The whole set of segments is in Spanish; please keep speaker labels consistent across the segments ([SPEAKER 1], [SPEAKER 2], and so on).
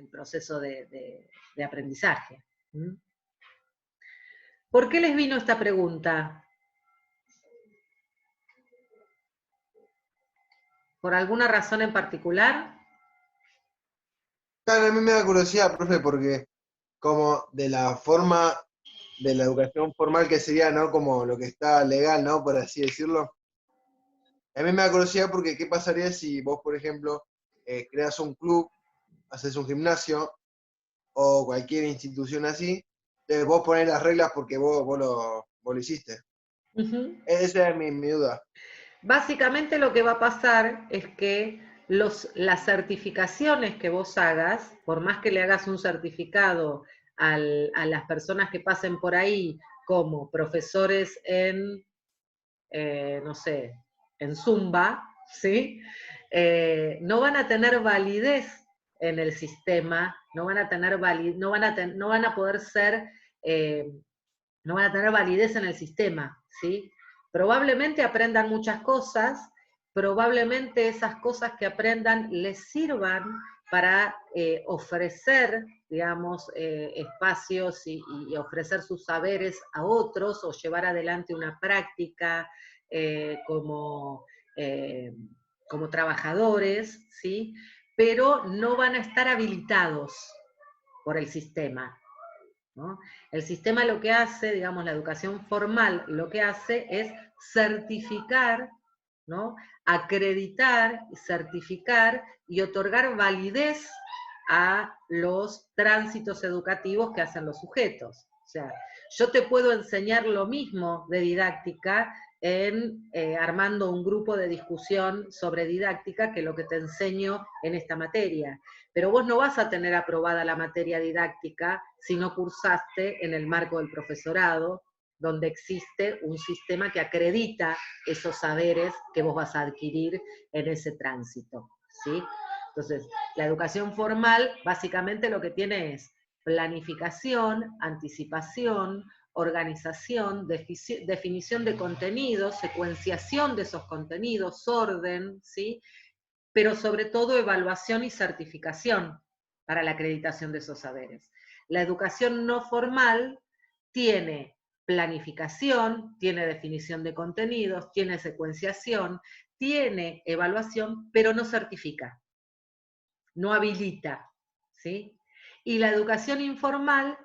[SPEAKER 1] el proceso de aprendizaje. ¿Mm? ¿Por qué les vino esta pregunta? ¿Por alguna razón en particular?
[SPEAKER 2] Claro, a mí me da curiosidad, profe, porque como de la forma de la educación formal que sería, ¿no? Como lo que está legal, ¿no? Por así decirlo. A mí me da curiosidad porque ¿qué pasaría si vos, por ejemplo, creas un club, haces un gimnasio o cualquier institución así, vos ponés las reglas porque vos lo hiciste?
[SPEAKER 1] Uh-huh.
[SPEAKER 2] Esa es mi duda.
[SPEAKER 1] Básicamente lo que va a pasar es que las certificaciones que vos hagas, por más que le hagas un certificado a las personas que pasen por ahí como profesores en, no sé, en Zumba, ¿sí? No van a tener validez en el sistema, no van a tener no van a poder ser, no van a tener validez en el sistema, ¿sí? Probablemente aprendan muchas cosas, probablemente esas cosas que aprendan les sirvan para ofrecer, digamos, espacios y ofrecer sus saberes a otros o llevar adelante una práctica como, eh, como trabajadores, ¿sí? Pero no van a estar habilitados por el sistema, ¿no? El sistema lo que hace, digamos, la educación formal lo que hace es certificar, ¿no? Acreditar, certificar y otorgar validez a los tránsitos educativos que hacen los sujetos. O sea, yo te puedo enseñar lo mismo de didáctica armando un grupo de discusión sobre didáctica que lo que te enseño en esta materia. Pero vos no vas a tener aprobada la materia didáctica si no cursaste en el marco del profesorado, donde existe un sistema que acredita esos saberes que vos vas a adquirir en ese tránsito, ¿sí? Entonces, la educación formal básicamente lo que tiene es planificación, anticipación, organización, definición de contenidos, secuenciación de esos contenidos, orden, ¿sí? Pero sobre todo evaluación y certificación para la acreditación de esos saberes. La educación no formal tiene planificación, tiene definición de contenidos, tiene secuenciación, tiene evaluación, pero no certifica, no habilita, ¿sí? Y la educación informal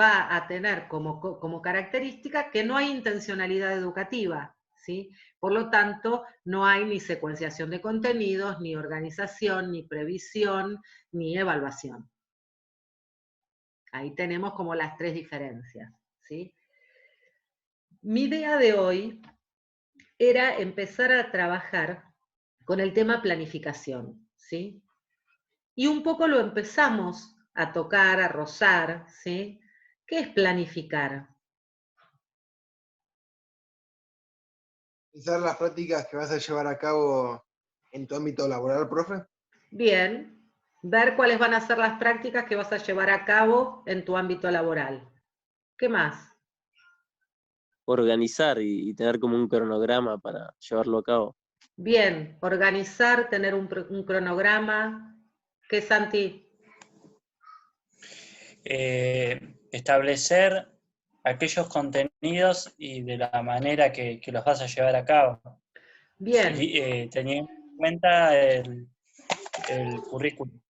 [SPEAKER 1] va a tener como característica que no hay intencionalidad educativa, ¿sí? Por lo tanto, no hay ni secuenciación de contenidos, ni organización, ni previsión, ni evaluación. Ahí tenemos como las tres diferencias, ¿sí? Mi idea de hoy era empezar a trabajar con el tema planificación, ¿sí? Y un poco lo empezamos a tocar, a rozar, ¿sí? ¿Qué es planificar?
[SPEAKER 2] Pensar las prácticas que vas a llevar a cabo en tu ámbito laboral, profe.
[SPEAKER 1] Bien, ver cuáles van a ser las prácticas que vas a llevar a cabo en tu ámbito laboral. ¿Qué más?
[SPEAKER 3] Organizar y tener como un cronograma para llevarlo a cabo.
[SPEAKER 1] Bien, organizar, tener un cronograma. ¿Qué, Santi?
[SPEAKER 4] Establecer aquellos contenidos y de la manera que los vas a llevar a cabo.
[SPEAKER 1] Bien,
[SPEAKER 4] Teniendo en cuenta el currículum.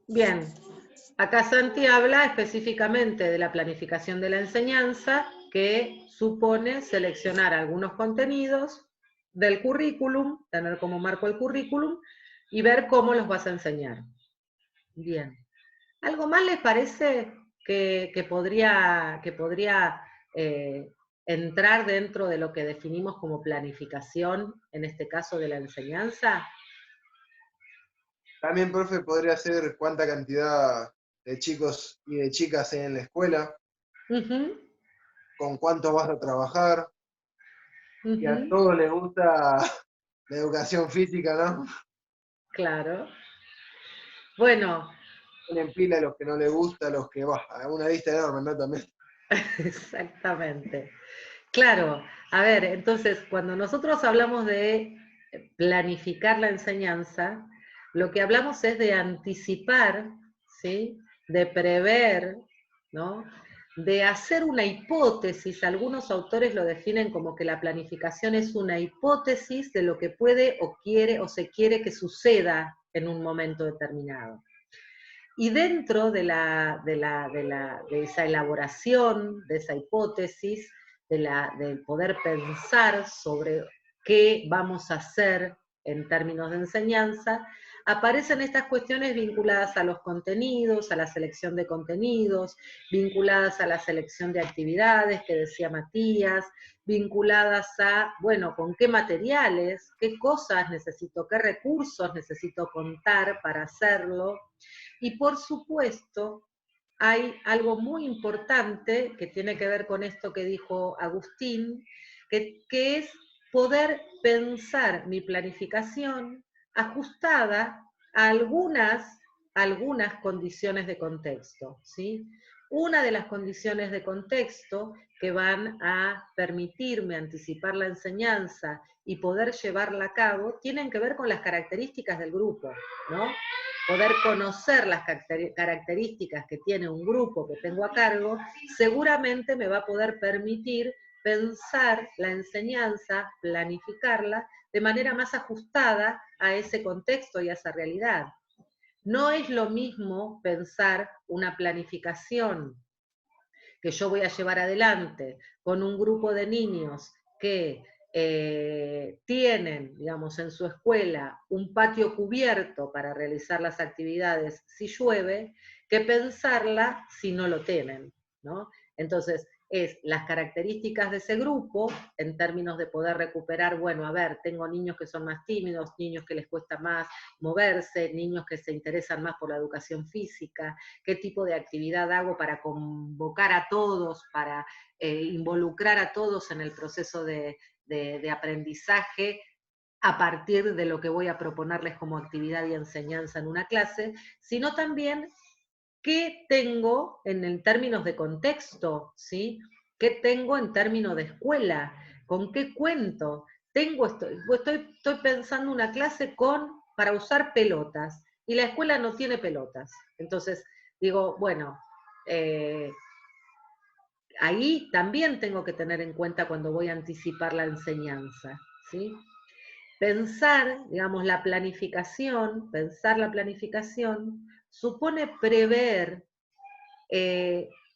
[SPEAKER 1] bien. Acá Santi habla específicamente de la planificación de la enseñanza, que supone seleccionar algunos contenidos del currículum, tener como marco el currículum, y ver cómo los vas a enseñar. Bien. ¿Algo más les parece que podría entrar dentro de lo que definimos como planificación, en este caso de la enseñanza?
[SPEAKER 2] También, profe, podría ser cuánta cantidad de chicos y de chicas hay en la escuela,
[SPEAKER 1] Uh-huh,
[SPEAKER 2] con cuántos vas a trabajar, y a
[SPEAKER 1] uh-huh,
[SPEAKER 2] todos les gusta la educación física, ¿no?
[SPEAKER 1] claro. Bueno,
[SPEAKER 2] Ponen pila a los que no les gusta, a los que va, a una lista enorme, ¿no? También.
[SPEAKER 1] exactamente. Claro, a ver, entonces, cuando nosotros hablamos de planificar la enseñanza, lo que hablamos es de anticipar, ¿sí? de prever, ¿no? De hacer una hipótesis. Algunos autores lo definen como que la planificación es una hipótesis de lo que puede o quiere o se quiere que suceda en un momento determinado. Y dentro de esa elaboración, de esa hipótesis, del poder pensar sobre qué vamos a hacer en términos de enseñanza, aparecen estas cuestiones vinculadas a los contenidos, a la selección de contenidos, vinculadas a la selección de actividades, que decía Matías, vinculadas a, bueno, con qué materiales, qué cosas necesito, qué recursos necesito contar para hacerlo. Y por supuesto, hay algo muy importante que tiene que ver con esto que dijo Agustín, que es poder pensar mi planificación ajustada a algunas condiciones de contexto, ¿sí? Una de las condiciones de contexto que van a permitirme anticipar la enseñanza y poder llevarla a cabo tienen que ver con las características del grupo, ¿no? Poder conocer las características que tiene un grupo que tengo a cargo, seguramente me va a poder permitir pensar la enseñanza, planificarla de manera más ajustada a ese contexto y a esa realidad. No es lo mismo pensar una planificación que yo voy a llevar adelante con un grupo de niños que tienen, digamos, en su escuela un patio cubierto para realizar las actividades si llueve, que pensarla si no lo tienen, ¿no? Entonces, es las características de ese grupo en términos de poder recuperar, bueno, a ver, tengo niños que son más tímidos, niños que les cuesta más moverse, niños que se interesan más por la educación física, qué tipo de actividad hago para convocar a todos, para involucrar a todos en el proceso de aprendizaje a partir de lo que voy a proponerles como actividad y enseñanza en una clase, sino también qué tengo en términos de contexto, ¿sí? ¿Qué tengo en términos de escuela? ¿Con qué cuento? Estoy pensando una clase para usar pelotas, y la escuela no tiene pelotas. Entonces, digo, bueno, ahí también tengo que tener en cuenta cuando voy a anticipar la enseñanza, ¿sí? Pensar la planificación supone prever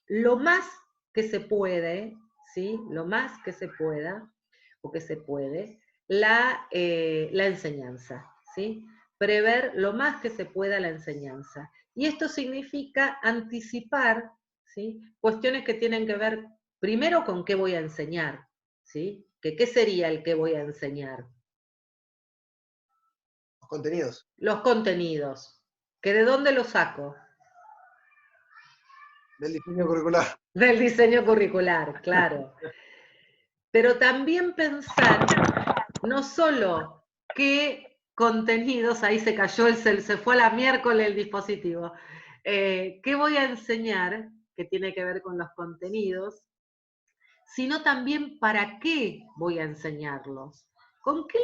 [SPEAKER 1] lo más que se puede, ¿sí? Lo más que se pueda, o que se puede, la enseñanza, ¿sí? Prever lo más que se pueda la enseñanza. Y esto significa anticipar, ¿sí? Cuestiones que tienen que ver primero con qué voy a enseñar, ¿sí? ¿Qué sería el que voy a enseñar?
[SPEAKER 2] Los contenidos.
[SPEAKER 1] Los contenidos. ¿Que de dónde los saco?
[SPEAKER 2] Del diseño curricular.
[SPEAKER 1] Del diseño curricular, claro. Pero también pensar no solo qué contenidos, ahí se cayó, se fue a la miércoles el dispositivo, qué voy a enseñar, que tiene que ver con los contenidos, sino también para qué voy a enseñarlos. ¿Con qué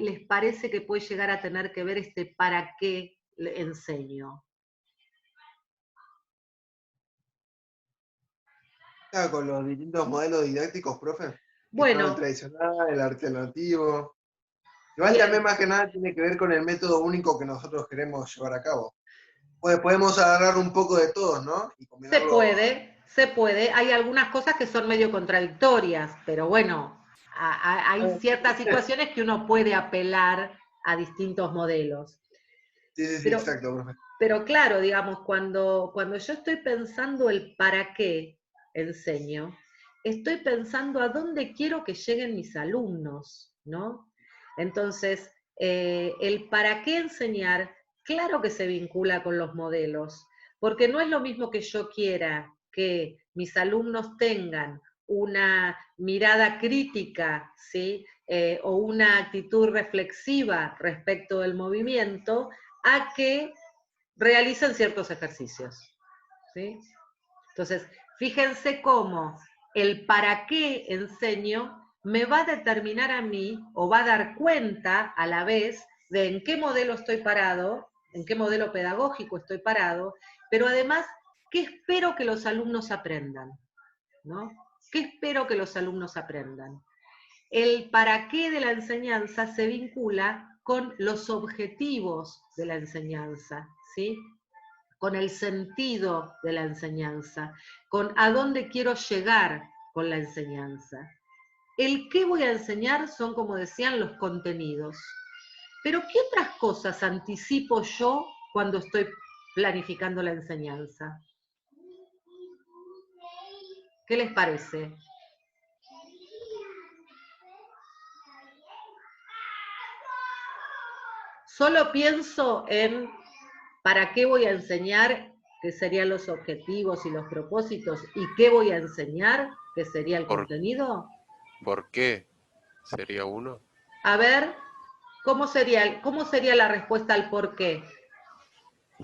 [SPEAKER 1] les parece que puede llegar a tener que ver este para qué le enseño?
[SPEAKER 2] Con los distintos modelos didácticos, profe.
[SPEAKER 1] Bueno,
[SPEAKER 2] el tradicional, el alternativo. Igual
[SPEAKER 1] bien.
[SPEAKER 2] también más que nada tiene que ver con el método único que nosotros queremos llevar a cabo. Pues podemos agarrar un poco de todos, ¿no? Y combinarlo.
[SPEAKER 1] Se puede. Hay algunas cosas que son medio contradictorias, pero bueno, hay ciertas situaciones que uno puede apelar a distintos modelos.
[SPEAKER 2] Sí,
[SPEAKER 1] Pero,
[SPEAKER 2] exacto, profe.
[SPEAKER 1] pero claro, digamos, cuando yo estoy pensando el para qué enseño, estoy pensando a dónde quiero que lleguen mis alumnos, ¿no? Entonces, el para qué enseñar, claro que se vincula con los modelos, porque no es lo mismo que yo quiera que mis alumnos tengan una mirada crítica, ¿sí? O una actitud reflexiva respecto del movimiento, a que realicen ciertos ejercicios, ¿sí? Entonces, fíjense cómo el para qué enseño me va a determinar a mí, o va a dar cuenta a la vez de en qué modelo estoy parado, en qué modelo pedagógico estoy parado, pero además ¿qué espero que los alumnos aprendan? ¿No? ¿Qué espero que los alumnos aprendan? El para qué de la enseñanza se vincula con los objetivos de la enseñanza, ¿sí? Con el sentido de la enseñanza, con a dónde quiero llegar con la enseñanza. El qué voy a enseñar son, como decían, los contenidos. Pero ¿qué otras cosas anticipo yo cuando estoy planificando la enseñanza? ¿Qué les parece? Solo pienso en para qué voy a enseñar, que serían los objetivos y los propósitos, y qué voy a enseñar, que sería el contenido.
[SPEAKER 5] ¿Por qué? ¿Sería uno?
[SPEAKER 1] A ver, ¿cómo sería la respuesta al por qué?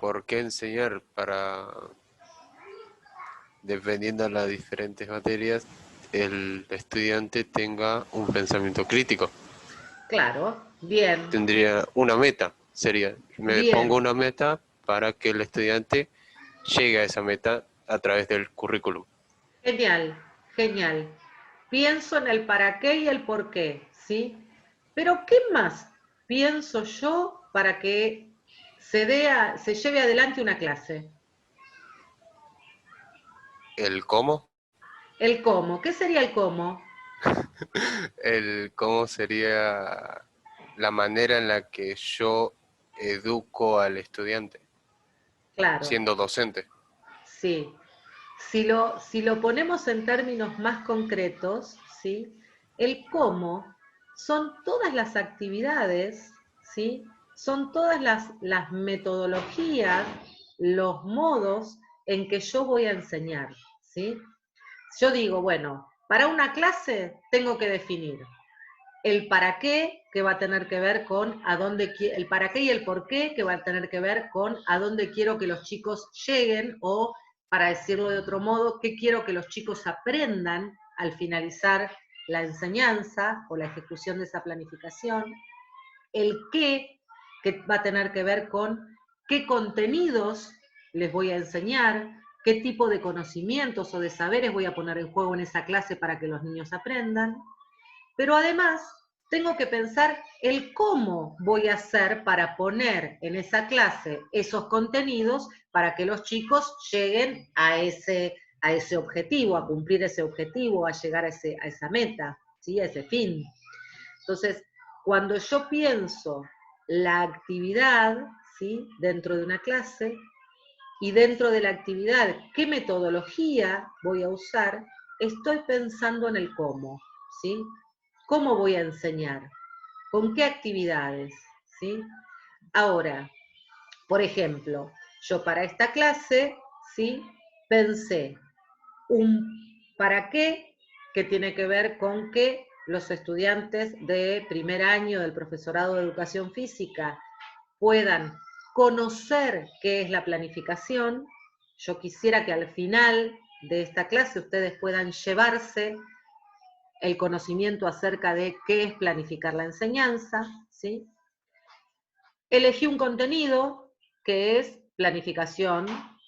[SPEAKER 5] ¿Por qué enseñar? Dependiendo de las diferentes materias, el estudiante tenga un pensamiento crítico.
[SPEAKER 1] Claro, bien.
[SPEAKER 5] Tendría una meta, me
[SPEAKER 1] Bien.
[SPEAKER 5] pongo una meta para que el estudiante llegue a esa meta a través del currículum.
[SPEAKER 1] Genial, genial. Pienso en el para qué y el por qué, ¿sí? Pero ¿qué más pienso yo para que se lleve adelante una clase?
[SPEAKER 5] ¿El cómo?
[SPEAKER 1] El cómo. ¿Qué sería el cómo?
[SPEAKER 5] El cómo sería la manera en la que yo educo al estudiante,
[SPEAKER 1] Claro,
[SPEAKER 5] siendo docente.
[SPEAKER 1] sí. Si lo ponemos en términos más concretos, ¿sí? El cómo son todas las actividades, ¿sí? Son todas las metodologías, los modos en que yo voy a enseñar, ¿sí? Yo digo, bueno, para una clase tengo que definir el para qué, que va a tener que ver con el para qué y el por qué, que va a tener que ver con a dónde quiero que los chicos lleguen, o para decirlo de otro modo, qué quiero que los chicos aprendan al finalizar la enseñanza o la ejecución de esa planificación. El qué, que va a tener que ver con qué contenidos les voy a enseñar, qué tipo de conocimientos o de saberes voy a poner en juego en esa clase para que los niños aprendan. Pero además tengo que pensar el cómo voy a hacer para poner en esa clase esos contenidos para que los chicos lleguen a ese objetivo, a cumplir ese objetivo, a llegar a esa meta, ¿sí? A ese fin. Entonces, cuando yo pienso la actividad, ¿sí? Dentro de una clase, y dentro de la actividad, qué metodología voy a usar, estoy pensando en el cómo, ¿sí? ¿Cómo voy a enseñar? ¿Con qué actividades? ¿Sí? Ahora, por ejemplo, yo para esta clase, ¿sí? Pensé un para qué, que tiene que ver con que los estudiantes de primer año del profesorado de educación física puedan conocer qué es la planificación. Yo quisiera que al final de esta clase ustedes puedan llevarse el conocimiento acerca de qué es planificar la enseñanza, ¿sí? Elegí un contenido que es planificación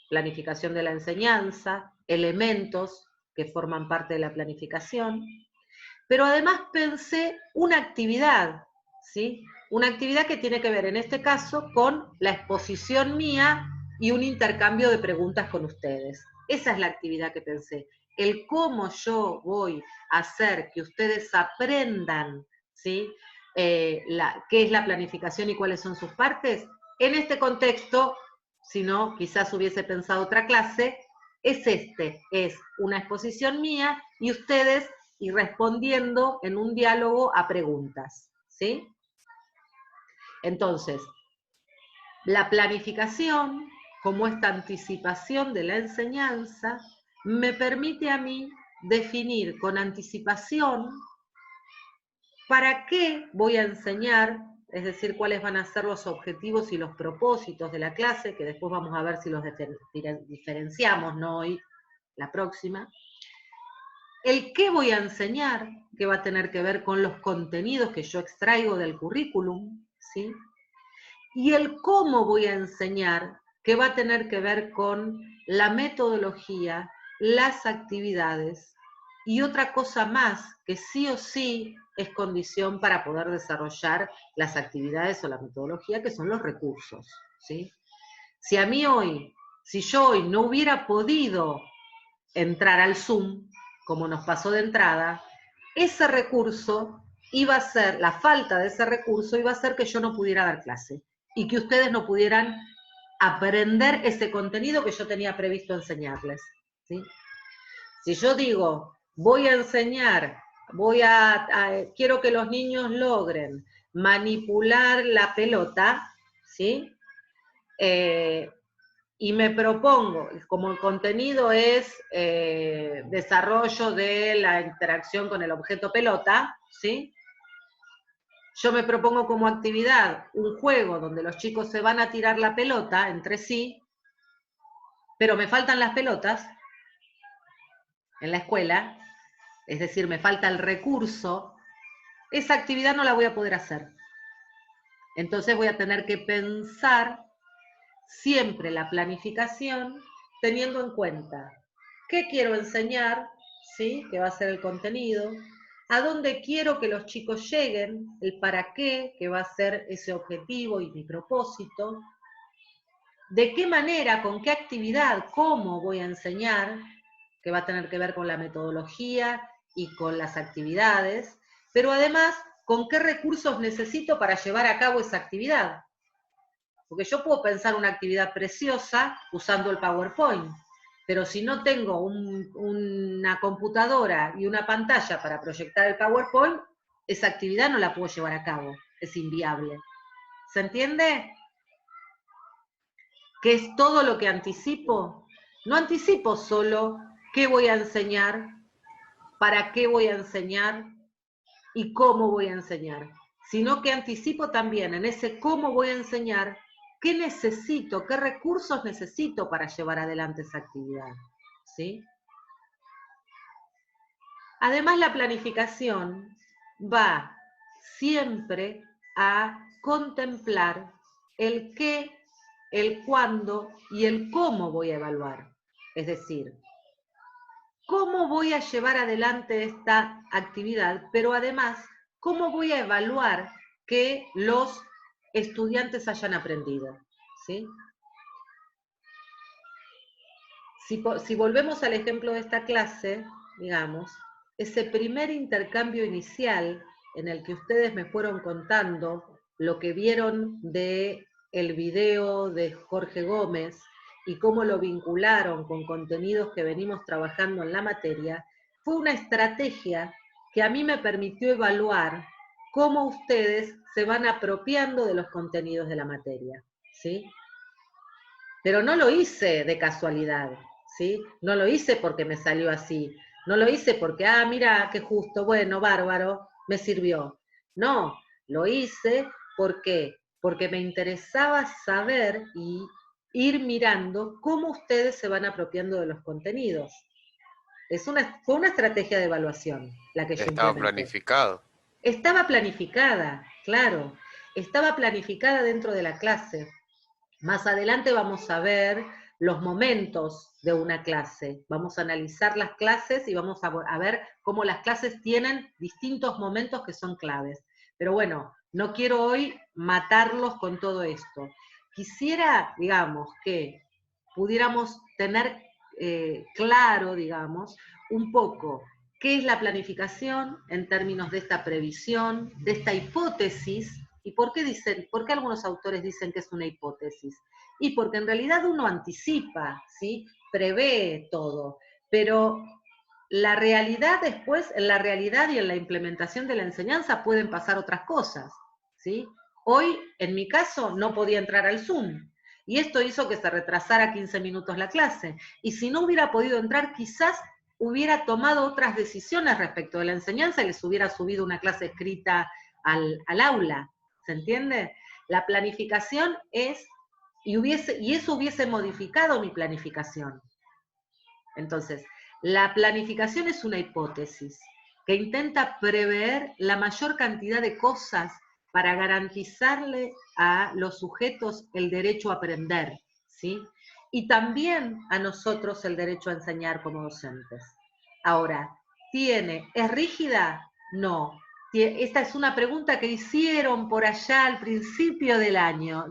[SPEAKER 1] de la enseñanza, elementos que forman parte de la planificación, pero además pensé una actividad, ¿sí? Una actividad que tiene que ver en este caso con la exposición mía y un intercambio de preguntas con ustedes. Esa es la actividad que pensé. El cómo yo voy a hacer que ustedes aprendan, ¿sí? Qué es la planificación y cuáles son sus partes. En este contexto, si no, quizás hubiese pensado otra clase, es una exposición mía y ustedes y respondiendo en un diálogo a preguntas, ¿sí? Entonces, la planificación, como esta anticipación de la enseñanza, me permite a mí definir con anticipación para qué voy a enseñar, es decir, cuáles van a ser los objetivos y los propósitos de la clase, que después vamos a ver si los diferenciamos, no hoy, la próxima. El qué voy a enseñar, que va a tener que ver con los contenidos que yo extraigo del currículum, ¿sí? Y el cómo voy a enseñar, que va a tener que ver con la metodología, las actividades y otra cosa más que sí o sí es condición para poder desarrollar las actividades o la metodología, que son los recursos, ¿sí? Si yo hoy no hubiera podido entrar al Zoom, como nos pasó de entrada, ese recurso iba a ser, la falta de ese recurso iba a hacer que yo no pudiera dar clase y que ustedes no pudieran aprender ese contenido que yo tenía previsto enseñarles, ¿sí? Si yo digo, voy a enseñar, quiero que los niños logren manipular la pelota, ¿sí? Y me propongo, como el contenido es desarrollo de la interacción con el objeto pelota, ¿sí? Yo me propongo como actividad un juego donde los chicos se van a tirar la pelota entre sí, pero me faltan las pelotas en la escuela, es decir, me falta el recurso, esa actividad no la voy a poder hacer. Entonces voy a tener que pensar siempre la planificación teniendo en cuenta qué quiero enseñar, ¿sí? Que va a ser el contenido, a dónde quiero que los chicos lleguen, el para qué, que va a ser ese objetivo y mi propósito, de qué manera, con qué actividad, cómo voy a enseñar, que va a tener que ver con la metodología y con las actividades, pero además, con qué recursos necesito para llevar a cabo esa actividad. Porque yo puedo pensar una actividad preciosa usando el PowerPoint, pero si no tengo una computadora y una pantalla para proyectar el PowerPoint, esa actividad no la puedo llevar a cabo, es inviable. ¿Se entiende? ¿Qué es todo lo que anticipo? No anticipo solo qué voy a enseñar, para qué voy a enseñar y cómo voy a enseñar, sino que anticipo también en ese cómo voy a enseñar, qué necesito, qué recursos necesito para llevar adelante esa actividad, ¿sí? Además, la planificación va siempre a contemplar el qué, el cuándo y el cómo voy a evaluar. Es decir, cómo voy a llevar adelante esta actividad, pero además, cómo voy a evaluar que los estudiantes hayan aprendido, ¿sí? Si volvemos al ejemplo de esta clase, digamos, ese primer intercambio inicial en el que ustedes me fueron contando lo que vieron de el video de Jorge Gómez y cómo lo vincularon con contenidos que venimos trabajando en la materia, fue una estrategia que a mí me permitió evaluar cómo ustedes se van apropiando de los contenidos de la materia, ¿sí? Pero no lo hice de casualidad, ¿sí? No lo hice porque me salió así, no lo hice porque, mira, qué justo, bueno, bárbaro, me sirvió. No, lo hice porque me interesaba saber y ir mirando cómo ustedes se van apropiando de los contenidos. Fue una estrategia de evaluación la que yo
[SPEAKER 5] Estaba
[SPEAKER 1] implementé.
[SPEAKER 5] planificado.
[SPEAKER 1] Estaba planificada, claro, estaba planificada dentro de la clase. Más adelante vamos a ver los momentos de una clase, vamos a analizar las clases y vamos a ver cómo las clases tienen distintos momentos que son claves. Pero bueno, no quiero hoy matarlos con todo esto. Quisiera, digamos, que pudiéramos tener claro, digamos, un poco qué es la planificación en términos de esta previsión, de esta hipótesis. ¿Y por qué algunos autores dicen que es una hipótesis? Y porque en realidad uno anticipa, ¿sí? Prevé todo, pero la realidad después, en la realidad y en la implementación de la enseñanza pueden pasar otras cosas, ¿sí? Hoy, en mi caso, no podía entrar al Zoom, y esto hizo que se retrasara 15 minutos la clase, y si no hubiera podido entrar, quizás hubiera tomado otras decisiones respecto de la enseñanza y les hubiera subido una clase escrita al aula, ¿se entiende? La planificación es, y eso hubiese modificado mi planificación. Entonces, la planificación es una hipótesis que intenta prever la mayor cantidad de cosas para garantizarle a los sujetos el derecho a aprender, ¿sí? Y también a nosotros el derecho a enseñar como docentes. Ahora, ¿es rígida? No. Esta es una pregunta que hicieron por allá al principio del año,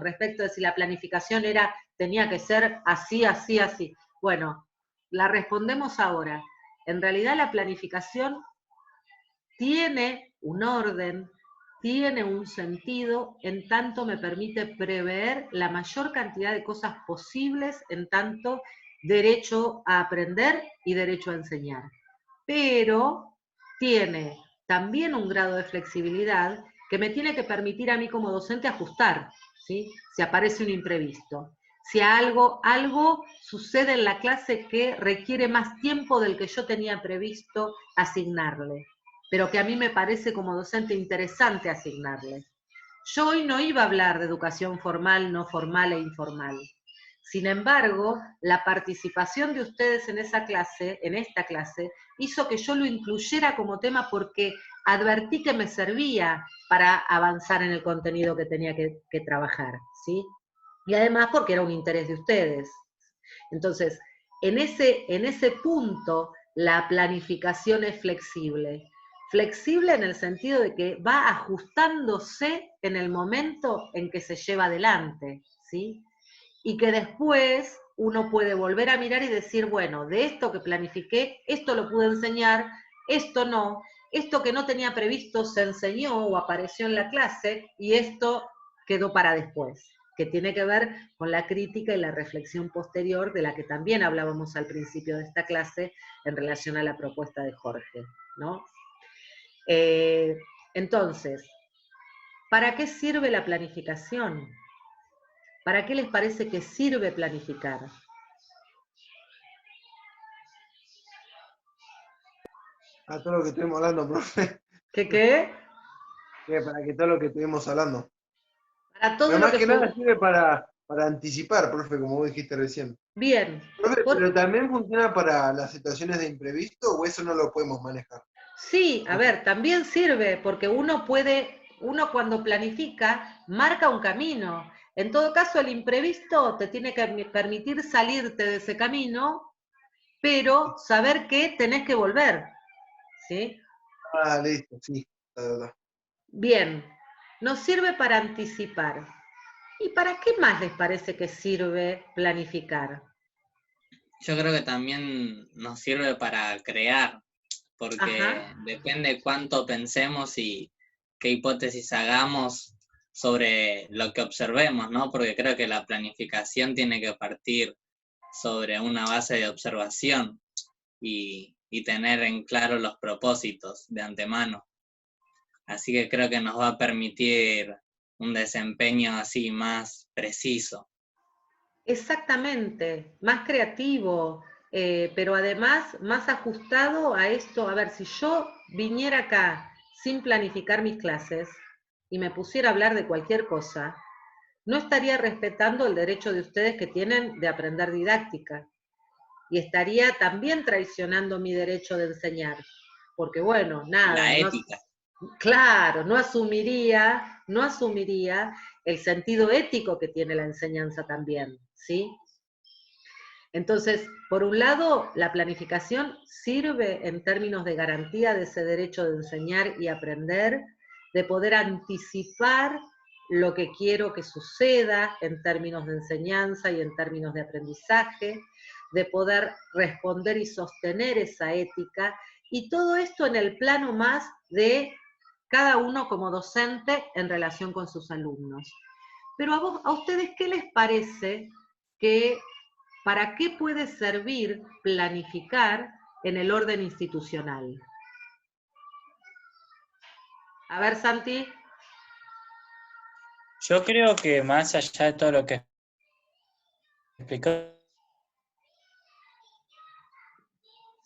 [SPEAKER 1] respecto de si la planificación tenía que ser así, así, así. Bueno, la respondemos ahora. En realidad la planificación tiene un orden, tiene un sentido, en tanto me permite prever la mayor cantidad de cosas posibles, en tanto derecho a aprender y derecho a enseñar. Pero tiene también un grado de flexibilidad que me tiene que permitir a mí como docente ajustar, ¿sí? Si aparece un imprevisto. Si algo sucede en la clase que requiere más tiempo del que yo tenía previsto asignarle, pero que a mí me parece como docente interesante asignarle. Yo hoy no iba a hablar de educación formal, no formal e informal. Sin embargo, la participación de ustedes en esta clase, hizo que yo lo incluyera como tema porque advertí que me servía para avanzar en el contenido que tenía que trabajar, ¿sí? Y además porque era un interés de ustedes. Entonces, en ese punto, la planificación es flexible. Flexible en el sentido de que va ajustándose en el momento en que se lleva adelante, ¿sí? Y que después uno puede volver a mirar y decir, bueno, de esto que planifiqué, esto lo pude enseñar, esto no, esto que no tenía previsto se enseñó o apareció en la clase y esto quedó para después, que tiene que ver con la crítica y la reflexión posterior de la que también hablábamos al principio de esta clase en relación a la propuesta de Jorge, ¿no? Entonces, ¿para qué sirve la planificación? ¿Para qué les parece que sirve planificar?
[SPEAKER 2] A todo lo que estuvimos hablando, profe.
[SPEAKER 1] ¿Qué?
[SPEAKER 2] Para que todo lo que estuvimos hablando.
[SPEAKER 1] Para todo
[SPEAKER 2] Pero
[SPEAKER 1] lo
[SPEAKER 2] más
[SPEAKER 1] que
[SPEAKER 2] que nada sirve para anticipar, profe, como vos dijiste recién.
[SPEAKER 1] Bien.
[SPEAKER 2] Profe, ¿pero también funciona para las situaciones de imprevisto o eso no lo podemos manejar?
[SPEAKER 1] Sí, a ver, también sirve porque uno cuando planifica, marca un camino. En todo caso, el imprevisto te tiene que permitir salirte de ese camino, pero saber que tenés que volver, ¿sí?
[SPEAKER 2] Ah, listo, sí.
[SPEAKER 1] Bien, nos sirve para anticipar. ¿Y para qué más les parece que sirve planificar?
[SPEAKER 6] Yo creo que también nos sirve para crear, porque
[SPEAKER 1] Ajá.
[SPEAKER 6] depende cuánto pensemos y qué hipótesis hagamos sobre lo que observemos, ¿no? Porque creo que la planificación tiene que partir sobre una base de observación y tener en claro los propósitos de antemano. Así que creo que nos va a permitir un desempeño así más preciso.
[SPEAKER 1] Exactamente, más creativo, pero además más ajustado a esto. A ver, si yo viniera acá sin planificar mis clases y me pusiera a hablar de cualquier cosa, no estaría respetando el derecho de ustedes que tienen de aprender didáctica y estaría también traicionando mi derecho de enseñar, porque bueno, nada,
[SPEAKER 6] La
[SPEAKER 1] no,
[SPEAKER 6] ética.
[SPEAKER 1] claro, no asumiría el sentido ético que tiene la enseñanza también, ¿sí? Entonces, por un lado, la planificación sirve en términos de garantía de ese derecho de enseñar y aprender, de poder anticipar lo que quiero que suceda en términos de enseñanza y en términos de aprendizaje, de poder responder y sostener esa ética, y todo esto en el plano más de cada uno como docente en relación con sus alumnos. Pero a ustedes, ¿qué les parece que para qué puede servir planificar en el orden institucional? A ver, Santi.
[SPEAKER 4] Yo creo que más allá de todo lo que explicó,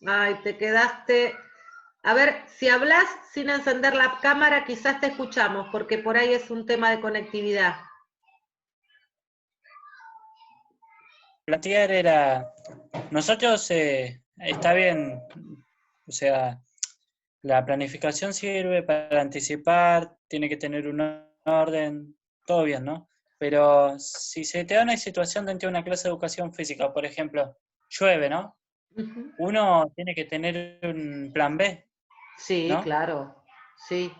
[SPEAKER 1] Ay, te quedaste. A ver, si hablas sin encender la cámara, quizás te escuchamos, porque por ahí es un tema de conectividad.
[SPEAKER 4] plantear era, nosotros, está bien, o sea, la planificación sirve para anticipar, tiene que tener un orden, todo bien, ¿no? Pero si se te da una situación dentro de una clase de educación física, por ejemplo, llueve, ¿no?
[SPEAKER 1] Ujú.
[SPEAKER 4] Uno tiene que tener un plan B,
[SPEAKER 1] Sí,
[SPEAKER 4] ¿no?
[SPEAKER 1] claro, sí.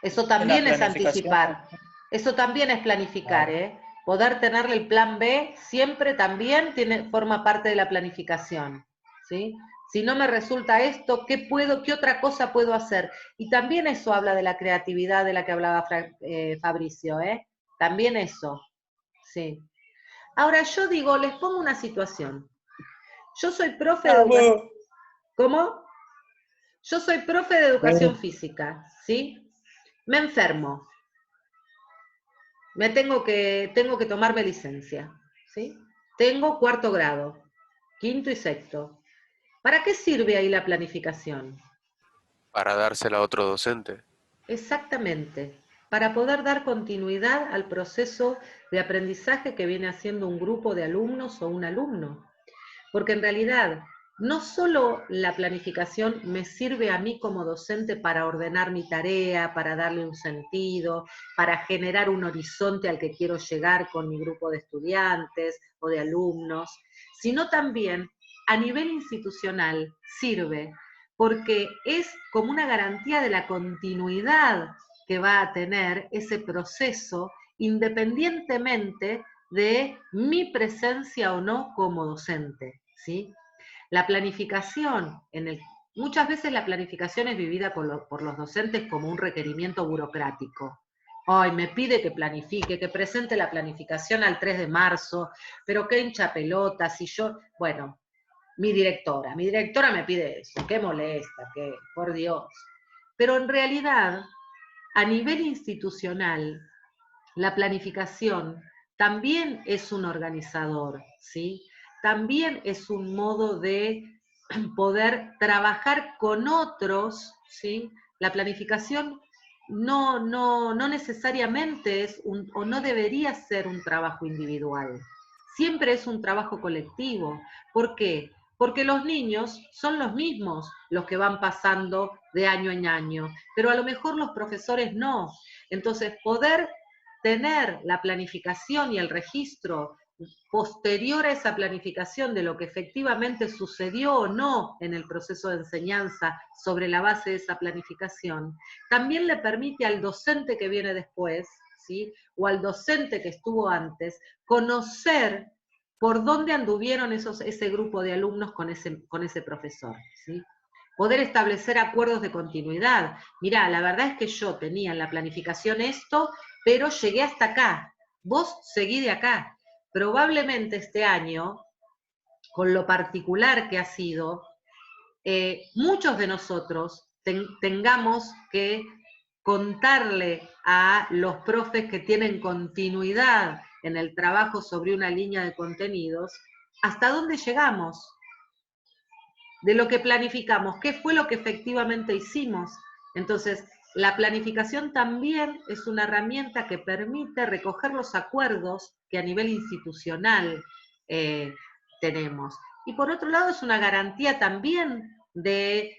[SPEAKER 1] Eso
[SPEAKER 4] Entonces la
[SPEAKER 1] también es
[SPEAKER 4] planificación,
[SPEAKER 1] anticipar. Eso también es planificar,
[SPEAKER 4] claro,
[SPEAKER 1] ¿eh? Poder tenerle el plan B siempre también forma parte de la planificación, ¿sí? Si no me resulta esto, ¿qué otra cosa puedo hacer? Y también eso habla de la creatividad de la que hablaba Fabricio, ¿eh? También eso, sí. Ahora yo digo, les pongo una situación. Yo soy profe de educación. ¿Cómo? Yo soy profe de educación física, ¿sí? Me enfermo. Tengo que tomarme licencia, ¿sí? Tengo 4º grado, 5º y 6º. ¿Para qué sirve ahí la planificación?
[SPEAKER 5] Para dársela a otro docente.
[SPEAKER 1] Exactamente, para poder dar continuidad al proceso de aprendizaje que viene haciendo un grupo de alumnos o un alumno. Porque en realidad, no solo la planificación me sirve a mí como docente para ordenar mi tarea, para darle un sentido, para generar un horizonte al que quiero llegar con mi grupo de estudiantes o de alumnos, sino también a nivel institucional sirve porque es como una garantía de la continuidad que va a tener ese proceso independientemente de mi presencia o no como docente, ¿sí? La planificación, muchas veces la planificación es vivida por los docentes como un requerimiento burocrático. Ay, me pide que planifique, que presente la planificación al 3 de marzo, pero qué hincha pelota, si yo, bueno, mi directora me pide eso, qué molesta, qué, por Dios. Pero en realidad, a nivel institucional, la planificación también es un organizador, ¿sí? También es un modo de poder trabajar con otros, ¿sí? La planificación no necesariamente o no debería ser un trabajo individual. Siempre es un trabajo colectivo. ¿Por qué? Porque los niños son los mismos los que van pasando de año en año, pero a lo mejor los profesores no. Entonces, poder tener la planificación y el registro posterior a esa planificación de lo que efectivamente sucedió o no en el proceso de enseñanza sobre la base de esa planificación, también le permite al docente que viene después, ¿sí? O al docente que estuvo antes, conocer por dónde anduvieron ese grupo de alumnos con ese profesor, ¿sí? Poder establecer acuerdos de continuidad. Mirá, la verdad es que yo tenía en la planificación esto, pero llegué hasta acá. Vos seguí de acá. Probablemente este año, con lo particular que ha sido, muchos de nosotros tengamos que contarle a los profes que tienen continuidad en el trabajo sobre una línea de contenidos, hasta dónde llegamos, de lo que planificamos, qué fue lo que efectivamente hicimos. Entonces, la planificación también es una herramienta que permite recoger los acuerdos que a nivel institucional tenemos. Y por otro lado es una garantía también de,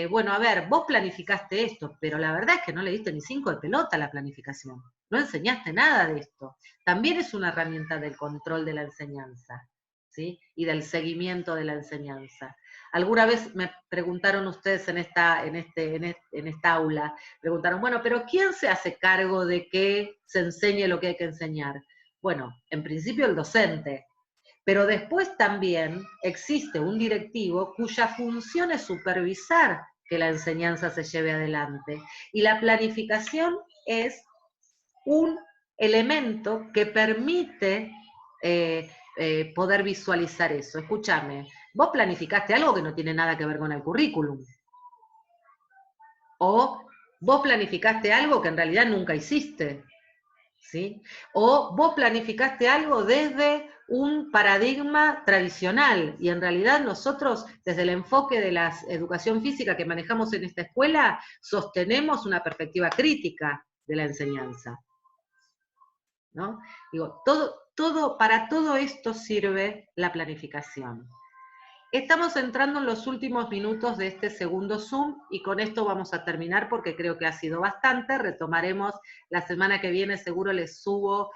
[SPEAKER 1] bueno, a ver, vos planificaste esto, pero la verdad es que no le diste ni 5 de pelota a la planificación, no enseñaste nada de esto. También es una herramienta del control de la enseñanza, ¿sí? Y del seguimiento de la enseñanza. Alguna vez me preguntaron ustedes en esta aula, preguntaron, bueno, pero ¿quién se hace cargo de que se enseñe lo que hay que enseñar? Bueno, en principio el docente, pero después también existe un directivo cuya función es supervisar que la enseñanza se lleve adelante. Y la planificación es un elemento que permite poder visualizar eso. Escúchame, vos planificaste algo que no tiene nada que ver con el currículum. O vos planificaste algo que en realidad nunca hiciste, ¿sí? O vos planificaste algo desde un paradigma tradicional y en realidad nosotros desde el enfoque de la educación física que manejamos en esta escuela sostenemos una perspectiva crítica de la enseñanza, ¿no? Digo, para todo esto sirve la planificación. Estamos entrando en los últimos minutos de este segundo Zoom y con esto vamos a terminar porque creo que ha sido bastante. Retomaremos la semana que viene, seguro les subo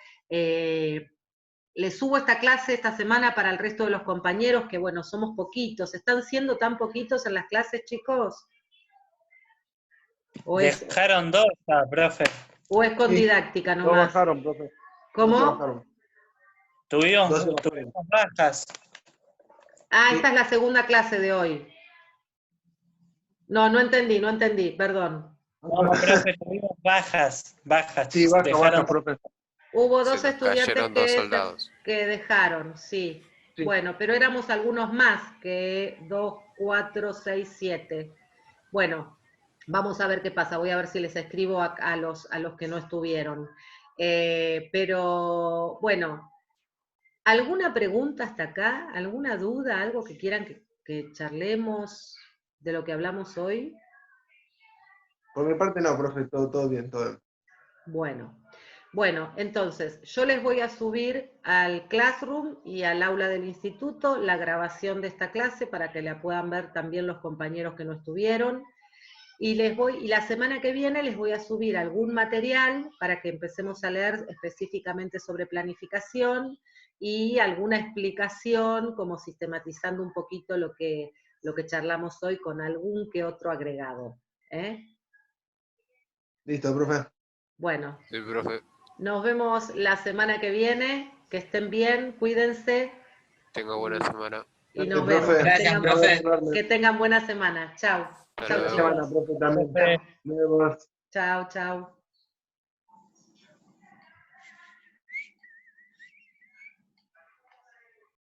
[SPEAKER 1] Les subo esta clase esta semana para el resto de los compañeros, que bueno, somos poquitos. ¿Están siendo tan poquitos en las clases, chicos? ¿O es
[SPEAKER 4] Dejaron 2 ya, profe.
[SPEAKER 1] con
[SPEAKER 2] Sí.
[SPEAKER 1] didáctica
[SPEAKER 2] No
[SPEAKER 1] nomás?
[SPEAKER 2] bajaron, profe.
[SPEAKER 1] ¿Cómo?
[SPEAKER 2] No bajaron.
[SPEAKER 4] Tuvimos
[SPEAKER 2] 12
[SPEAKER 4] bajas.
[SPEAKER 1] Ah,
[SPEAKER 2] Sí.
[SPEAKER 1] esta es la segunda clase de hoy. No entendí, perdón.
[SPEAKER 4] No, profe, tuvimos bajas.
[SPEAKER 2] Sí, baja,
[SPEAKER 4] Dejaron
[SPEAKER 2] profe.
[SPEAKER 1] Hubo
[SPEAKER 5] Se
[SPEAKER 1] dos
[SPEAKER 5] nos
[SPEAKER 1] estudiantes
[SPEAKER 5] cayeron 2 soldados.
[SPEAKER 1] que dejaron, sí.
[SPEAKER 2] Sí.
[SPEAKER 1] Bueno, pero éramos algunos más que 2, 4, 6, 7. Bueno, vamos a ver qué pasa. Voy a ver si les escribo a los que no estuvieron. Pero bueno, ¿alguna pregunta hasta acá? ¿Alguna duda? ¿Algo que quieran que charlemos de lo que hablamos hoy?
[SPEAKER 2] Por mi parte no, profe, todo bien, todo bien.
[SPEAKER 1] Bueno, entonces, yo les voy a subir al Classroom y al aula del instituto la grabación de esta clase para que la puedan ver también los compañeros que no estuvieron. Y la semana que viene les voy a subir algún material para que empecemos a leer específicamente sobre planificación y alguna explicación, como sistematizando un poquito lo que charlamos hoy con algún que otro agregado.
[SPEAKER 2] Listo, profe.
[SPEAKER 1] Bueno,
[SPEAKER 5] Sí, profe.
[SPEAKER 1] nos vemos la semana que viene, que estén bien, cuídense.
[SPEAKER 5] Tenga buena semana.
[SPEAKER 1] Y
[SPEAKER 2] Gracias,
[SPEAKER 1] nos vemos.
[SPEAKER 2] profe.
[SPEAKER 6] Gracias, profe.
[SPEAKER 1] Que tengan buena semana. Chao.
[SPEAKER 5] Hasta
[SPEAKER 1] Chao,
[SPEAKER 5] luego.
[SPEAKER 1] chicos.
[SPEAKER 2] Semana, profe, también.
[SPEAKER 4] Profe.
[SPEAKER 2] Nos vemos.
[SPEAKER 1] Chao, chao.